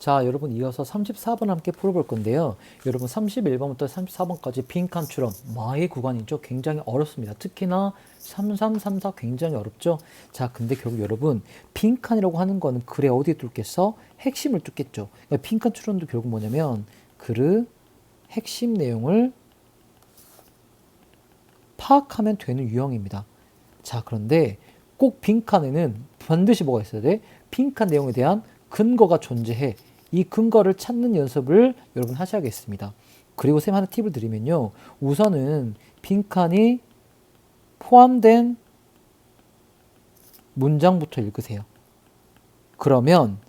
자, 여러분 이어서 34번 함께 풀어볼 건데요. 여러분 31번부터 34번까지 빈칸 추론, 마의 구간이죠. 굉장히 어렵습니다. 특히나 33, 34 굉장히 어렵죠. 자, 근데 결국 여러분 빈칸이라고 하는 거는 글에 어디에 뚫겠어? 핵심을 뚫겠죠. 그러니까 빈칸 추론도 결국 뭐냐면 글의 핵심 내용을 파악하면 되는 유형입니다. 자, 그런데 꼭 빈칸에는 반드시 뭐가 있어야 돼? 빈칸 내용에 대한 근거가 존재해. 이 근거를 찾는 연습을 여러분 하셔야겠습니다. 그리고 쌤 하나 팁을 드리면요. 우선은 빈칸이 포함된 문장부터 읽으세요. 그러면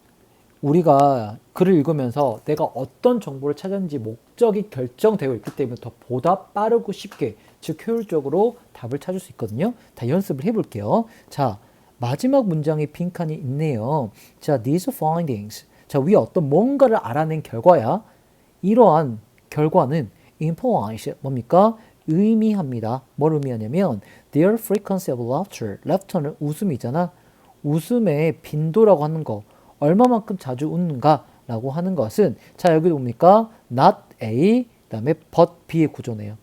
우리가 글을 읽으면서 내가 어떤 정보를 찾았는지 목적이 결정되어 있기 때문에 더 보다 빠르고 쉽게, 즉 효율적으로 답을 찾을 수 있거든요. 다 연습을 해볼게요. 자, 마지막 문장에 빈칸이 있네요. 자, these findings. 자, 위에 어떤 뭔가를 알아낸 결과야. 이러한 결과는 implies 뭡니까? 의미합니다. 뭘 의미하냐면 their frequency of laughter. laughter는 웃음이잖아. 웃음의 빈도라고 하는 거. 얼마만큼 자주 웃는가라고 하는 것은 자, 여기 뭡니까? not A 그다음에 but B의 구조네요.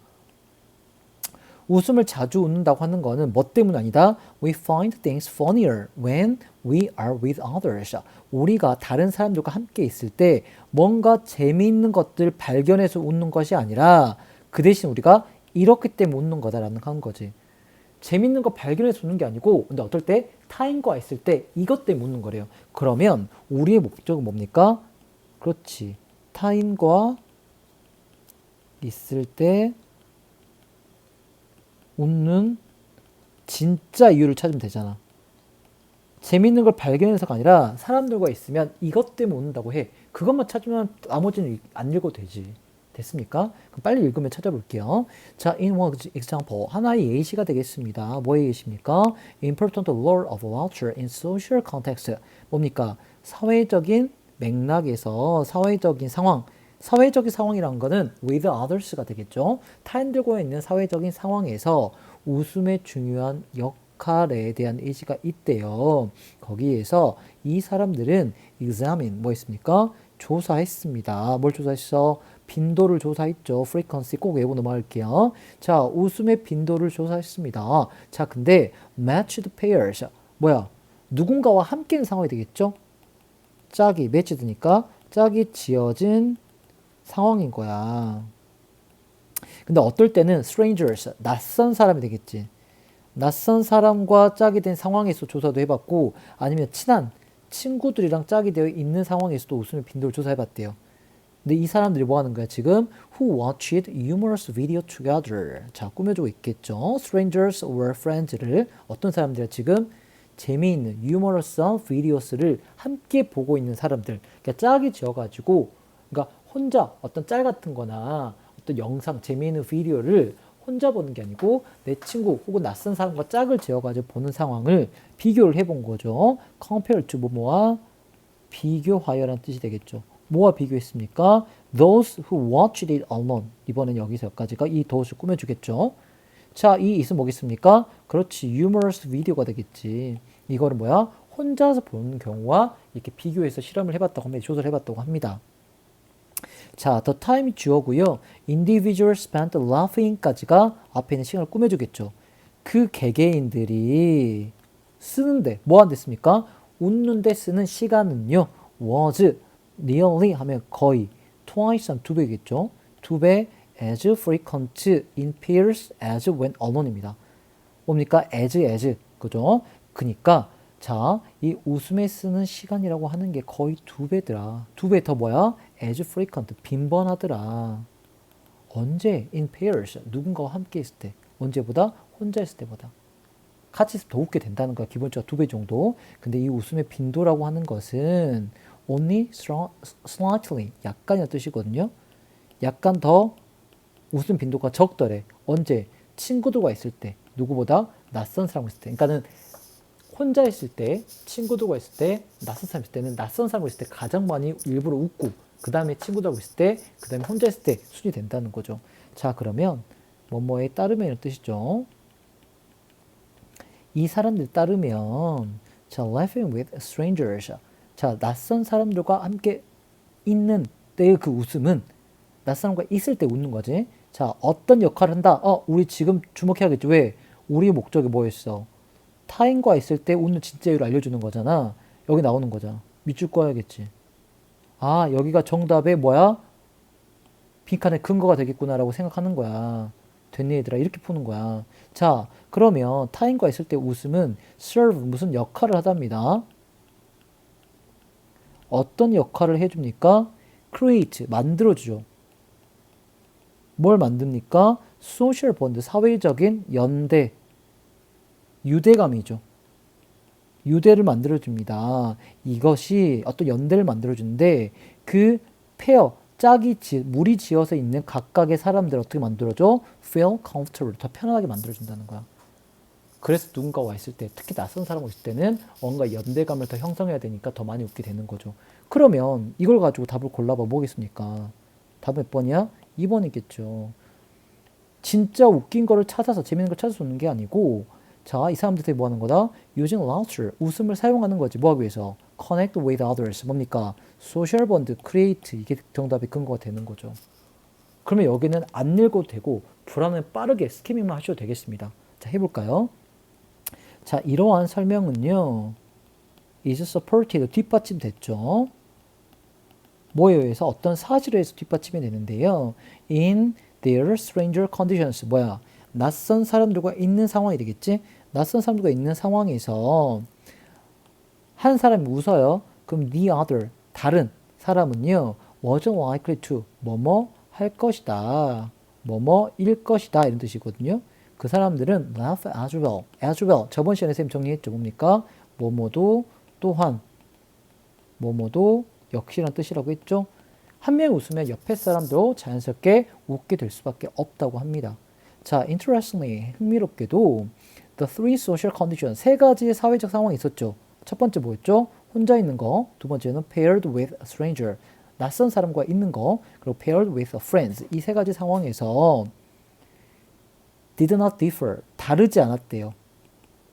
웃음을 자주 웃는다고 하는 거는 뭐 때문 아니다? We find things funnier when we are with others. 우리가 다른 사람들과 함께 있을 때 뭔가 재미있는 것들 발견해서 웃는 것이 아니라 그 대신 우리가 이렇기 때문에 웃는 거다라는 한 거지. 재밌는 거 발견해서 웃는 게 아니고 근데 어떨 때 타인과 있을 때 이것 때문에 웃는 거래요. 그러면 우리의 목적은 뭡니까? 그렇지. 타인과 있을 때 웃는 진짜 이유를 찾으면 되잖아. 재밌는 걸 발견해서가 아니라 사람들과 있으면 이것 때문에 웃는다고 해. 그것만 찾으면 나머지는 안 읽어도 되지. 됐습니까? 그럼 빨리 읽으면 찾아볼게요. 자, in one example. 하나의 예시가 되겠습니다. 뭐의 예시입니까? Important role of laughter in social context. 뭡니까? 사회적인 맥락에서 사회적인 상황. 사회적인 상황이란 거는 with others가 되겠죠. 타인들과 있는 사회적인 상황에서 웃음의 중요한 역할에 대한 의지가 있대요. 거기에서 이 사람들은 examine 뭐 했습니까? 조사했습니다. 뭘 조사했어? 빈도를 조사했죠. frequency 꼭 외우고 넘어갈게요. 자, 웃음의 빈도를 조사했습니다. 자, 근데 matched pairs 뭐야? 누군가와 함께 있는 상황이 되겠죠? 짝이 matched니까 짝이 지어진 상황인 거야. 근데 어떨 때는 strangers, 낯선 사람이 되겠지. 낯선 사람과 짝이 된 상황에서 조사도 해봤고 아니면 친한 친구들이랑 짝이 되어 있는 상황에서도 웃음의 빈도를 조사해봤대요. 근데 이 사람들이 뭐 하는 거야, 지금? Who watched humorous video together. 자, 꾸며주고 있겠죠. Strangers or friends를 어떤 사람들이야, 지금? 재미있는 humorous한 videos를 함께 보고 있는 사람들. 그러니까 짝이 지어가지고, 그러니까 혼자 어떤 짤 같은 거나 어떤 영상, 재미있는 비디오를 혼자 보는 게 아니고 내 친구 혹은 낯선 사람과 짝을 지어가지고 보는 상황을 비교를 해본 거죠. compare to 뭐뭐와 비교하여라는 뜻이 되겠죠. 뭐와 비교했습니까? Those who watched it alone. 이번엔 여기서 여기까지가 이 those를 꾸며주겠죠. 자, 이 is은 뭐겠습니까? 그렇지. humorous video가 되겠지. 이거는 뭐야? 혼자서 보는 경우와 이렇게 비교해서 실험을 해봤다고 합니다. 조사를 해봤다고 합니다. 자, the time 주어고요. individual spent laughing까지가 앞에 있는 시간을 꾸며주겠죠. 그 개개인들이 쓰는데 뭐 안 됐습니까? 웃는데 쓰는 시간은요. was nearly 하면 거의 twice 한 두 배겠죠. 두 배 as frequent in pairs as when alone입니다. 뭡니까? as 그죠? 그니까 자, 이 웃음에 쓰는 시간이라고 하는 게 거의 두 배더라. 두 배 더 뭐야? as frequent 빈번하더라. 언제? in pairs 누군가와 함께 있을 때. 언제보다? 혼자 있을 때보다. 같이 있으면 더 웃게 된다는 거야. 기본적으로 두 배 정도. 근데 이 웃음의 빈도라고 하는 것은 only slightly 약간이라는 뜻이거든요. 약간 더 웃음 빈도가 적더래. 언제? 친구들과 있을 때. 누구보다 낯선 사람과 있을 때. 그러니까는 혼자 있을 때, 친구들과 있을 때, 낯선 사람 있을 때는 낯선 사람과 있을 때 가장 많이 일부러 웃고 그 다음에 친구들하고 있을 때, 그 다음에 혼자 있을 때 순이 된다는 거죠. 자, 그러면 뭐뭐에 따르면 뜻이죠. 이 사람들 따르면 자, laughing with strangers. 자, 낯선 사람들과 함께 있는 때의 그 웃음은 낯선 사람과 있을 때 웃는 거지. 자, 어떤 역할을 한다? 우리 지금 주목해야겠지. 왜? 우리의 목적이 뭐였어? 타인과 있을 때 웃는 진짜 이유를 알려주는 거잖아. 여기 나오는 거잖아. 밑줄 꺼야겠지. 아, 여기가 정답의 뭐야? 빈칸의 근거가 되겠구나라고 생각하는 거야. 됐니 얘들아? 이렇게 푸는 거야. 자, 그러면 타인과 있을 때 웃음은 serve 무슨 역할을 하답니다. 어떤 역할을 해줍니까? create 만들어주죠. 뭘 만듭니까? social bond 사회적인 연대 유대감이죠. 유대를 만들어줍니다. 이것이 어떤 연대를 만들어주는데 그 페어 무리 지어서 있는 각각의 사람들 어떻게 만들어줘? feel comfortable 더 편안하게 만들어준다는 거야. 그래서 누군가와 있을 때 특히 낯선 사람과 있을 때는 뭔가 연대감을 더 형성해야 되니까 더 많이 웃게 되는 거죠. 그러면 이걸 가지고 답을 골라봐 뭐겠습니까? 답 몇 번이야? 2번이겠죠. 진짜 웃긴 거를 찾아서 재밌는 걸 찾아서 웃는 게 아니고 자, 이 사람들이 뭐 하는 거다? using laughter, 웃음을 사용하는 거지. 뭐 하기 위해서? connect with others. 뭡니까? social bond, create. 이게 정답의 근거가 되는 거죠. 그러면 여기는 안 읽어도 되고 불안은 빠르게 스키밍만 하셔도 되겠습니다. 자, 해볼까요? 자, 이러한 설명은요. is supported, 뒷받침됐죠. 뭐에 의해서? 어떤 사실에 의해서 뒷받침이 되는데요. in their stranger conditions. 뭐야? 낯선 사람들과 있는 상황이 되겠지? 낯선 사람들과 있는 상황에서 한 사람이 웃어요. 그럼 the other, 다른 사람은요. wasn't likely to, 뭐뭐 할 것이다. 뭐뭐일 것이다. 이런 뜻이거든요. 그 사람들은 laugh as well. as well. 저번 시간에 쌤 정리했죠. 뭡니까? 뭐뭐도 또한 뭐뭐도 역시란 뜻이라고 했죠. 한 명이 웃으면 옆에 사람도 자연스럽게 웃게 될 수밖에 없다고 합니다. 자, interestingly, 흥미롭게도 the three social conditions, 세 가지의 사회적 상황이 있었죠. 첫 번째 뭐였죠? 혼자 있는 거. 두 번째는 paired with a stranger, 낯선 사람과 있는 거. 그리고 paired with a friend. 이 세 가지 상황에서 did not differ, 다르지 않았대요.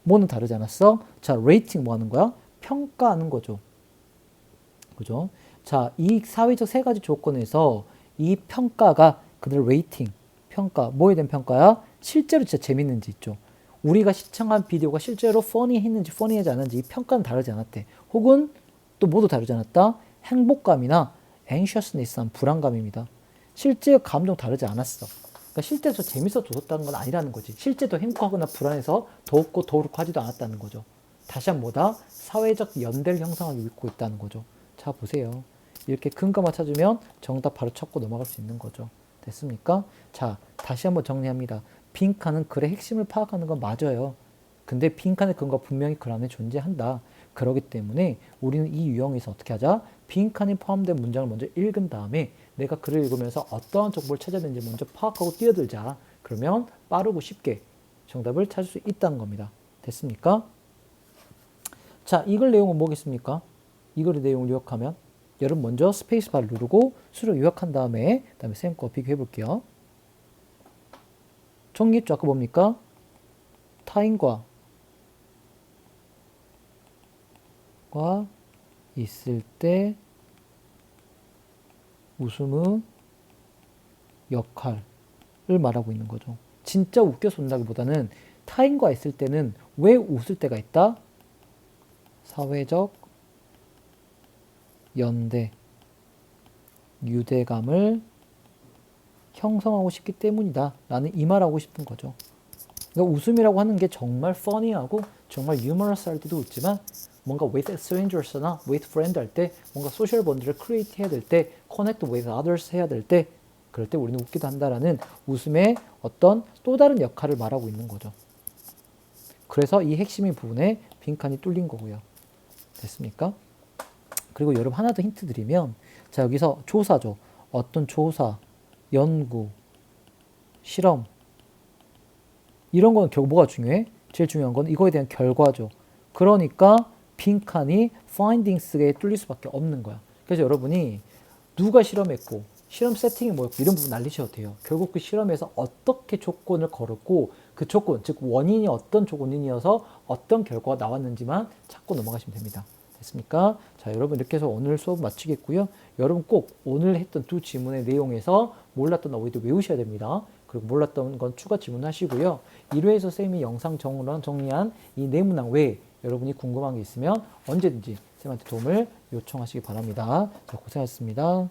뭐는 다르지 않았어? 자, rating 뭐 하는 거야? 평가하는 거죠. 그죠? 자, 이 사회적 세 가지 조건에서 이 평가가 그들 레이팅, 평가, 뭐에 대한 평가야? 실제로 진짜 재밌는지 있죠. 우리가 시청한 비디오가 실제로 퍼니했는지 퍼니하지 않았는지 이 평가는 다르지 않았대. 혹은 또 모두 다르지 않았다? 행복감이나 anxiousness한 불안감입니다. 실제 감정 다르지 않았어. 그러니까 실제로 재밌어 졌다는 건 아니라는 거지. 실제도 행복하거나 불안해서 더 웃고 더 울고하지도 않았다는 거죠. 다시 한번 뭐다? 사회적 연대를 형성하기 위해 있다는 거죠. 자, 보세요. 이렇게 근거만 찾으면 정답 바로 찾고 넘어갈 수 있는 거죠. 됐습니까? 자, 다시 한번 정리합니다. 빈칸은 글의 핵심을 파악하는 건 맞아요. 근데 빈칸의 근거가 분명히 글 안에 존재한다. 그렇기 때문에 우리는 이 유형에서 어떻게 하자? 빈칸이 포함된 문장을 먼저 읽은 다음에 내가 글을 읽으면서 어떠한 정보를 찾아야 되는지 먼저 파악하고 뛰어들자. 그러면 빠르고 쉽게 정답을 찾을 수 있다는 겁니다. 됐습니까? 자, 이 글 내용은 뭐겠습니까? 이 글의 내용을 요약하면 여러분 먼저 스페이스바를 누르고 수를 요약한 다음에 그다음에 쌤 거 비교해 볼게요. 정리했죠? 아까 뭡니까? 타인과 있을 때 웃음의 역할을 말하고 있는 거죠. 진짜 웃겨서 웃는다기보다는 타인과 있을 때는 왜 웃을 때가 있다? 사회적 연대, 유대감을 형성하고 싶기 때문이다 라는 이 말하고 싶은 거죠. 그러니까 웃음이라고 하는 게 정말 funny하고 정말 humorous 할 때도 웃지만 뭔가 with strangers나 with friend 할 때 뭔가 소셜 본드를 create 해야 될 때 connect with others 해야 될 때 그럴 때 우리는 웃기도 한다라는 웃음의 어떤 또 다른 역할을 말하고 있는 거죠. 그래서 이 핵심의 부분에 빈칸이 뚫린 거고요. 됐습니까? 그리고 여러분 하나 더 힌트 드리면 자 여기서 조사죠. 어떤 조사, 연구, 실험 이런 건 결국 뭐가 중요해? 제일 중요한 건 이거에 대한 결과죠. 그러니까 빈칸이 findings에 뚫릴 수밖에 없는 거야. 그래서 여러분이 누가 실험했고 실험 세팅이 뭐였고 이런 부분 알리셔도 돼요. 결국 그 실험에서 어떻게 조건을 걸었고 그 조건, 즉 원인이 어떤 원인이어서 어떤 결과가 나왔는지만 찾고 넘어가시면 됩니다. 됐습니까? 자, 여러분 이렇게 해서 오늘 수업 마치겠고요. 여러분 꼭 오늘 했던 두 지문의 내용에서 몰랐던 어휘도 외우셔야 됩니다. 그리고 몰랐던 건 추가 질문하시고요. 1회에서 쌤이 영상 정리한 이 내문항 외에 여러분이 궁금한 게 있으면 언제든지 쌤한테 도움을 요청하시기 바랍니다. 자, 고생하셨습니다.